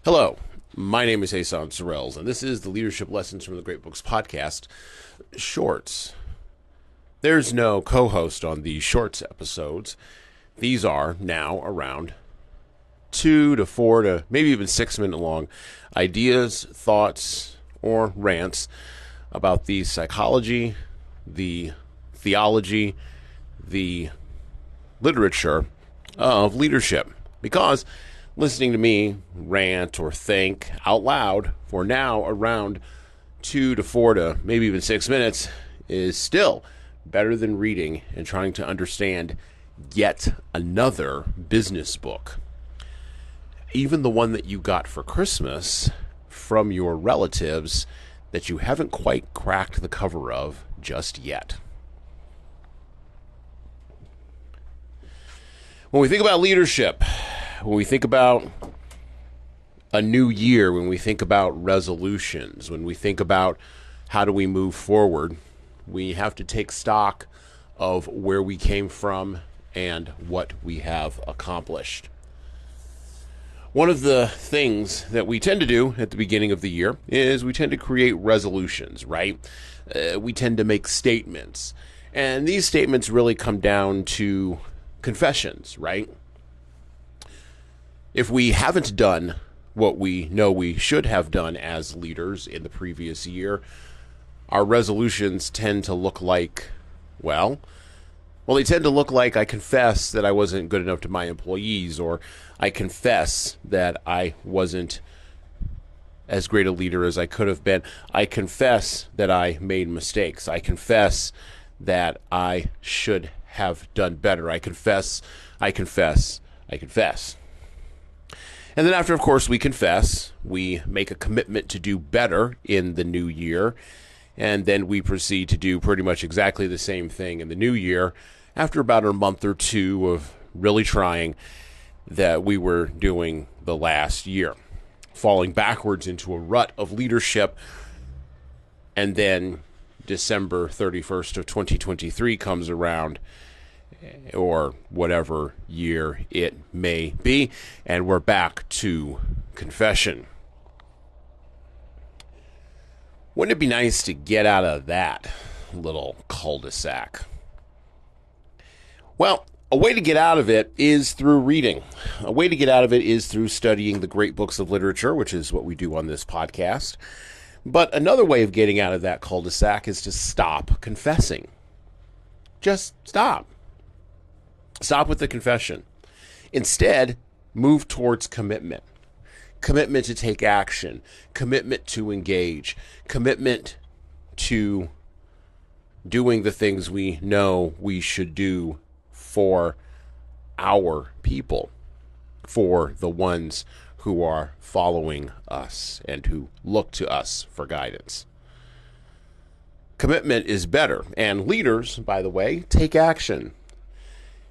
Hello, my name is Hasan Sorrells, and this is the Leadership Lessons from the Great Books podcast, Shorts. There's no co-host on these Shorts episodes. These are now around 2 to 4 to maybe even 6 minute long ideas, thoughts, or rants about the psychology, the theology, the literature of leadership. Because listening to me rant or think out loud for now around 2 to 4 to maybe even 6 minutes is still better than reading and trying to understand yet another business book. Even the one that you got for Christmas from your relatives that you haven't quite cracked the cover of just yet. When we think about leadership, when we think about a new year, when we think about resolutions, when we think about how do we move forward, we have to take stock of where we came from and what we have accomplished. One of the things that we tend to do at the beginning of the year is we tend to create resolutions, right? We tend to make statements. And these statements really come down to confessions, right? If we haven't done what we know we should have done as leaders in the previous year, our resolutions tend to look like, they tend to look like I confess that I wasn't good enough to my employees, or I confess that I wasn't as great a leader as I could have been. I confess that I made mistakes. I confess that I should have done better. I confess. And then after, of course, we confess, we make a commitment to do better in the new year, and then we proceed to do pretty much exactly the same thing in the new year after about a month or two of really trying that we were doing the last year, falling backwards into a rut of leadership. And then December 31st of 2023 comes around, or whatever year it may be, and we're back to confession. Wouldn't it be nice to get out of that little cul-de-sac? Well, a way to get out of it is through reading. A way to get out of it is through studying the great books of literature, which is what we do on this podcast. But another way of getting out of that cul-de-sac is to stop confessing. Just stop. Stop with the confession. Instead, move towards commitment. Commitment to take action. Commitment to engage. Commitment to doing the things we know we should do for our people, for the ones who are following us and who look to us for guidance. Commitment is better. And leaders, by the way, take action.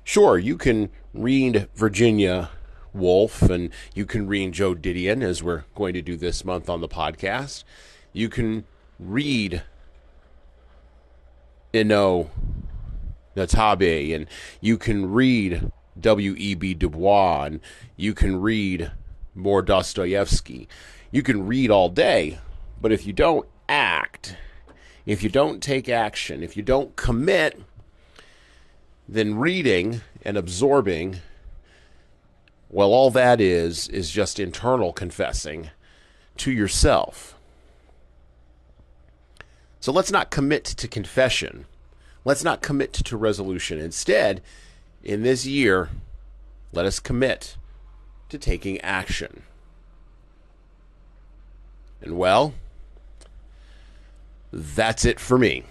Sure, you can read Virginia Woolf and you can read Joe Didion, as we're going to do this month on the podcast. You can read Eno Natabe, and you can read W.E.B. Du Bois, and you can read more Dostoevsky. You can read all day, but if you don't act, if you don't take action, if you don't commit, then reading and absorbing, well, all that is just internal confessing to yourself. So let's not commit to confession. Let's not commit to resolution. Instead, in this year, let us commit to taking action. And well, that's it for me.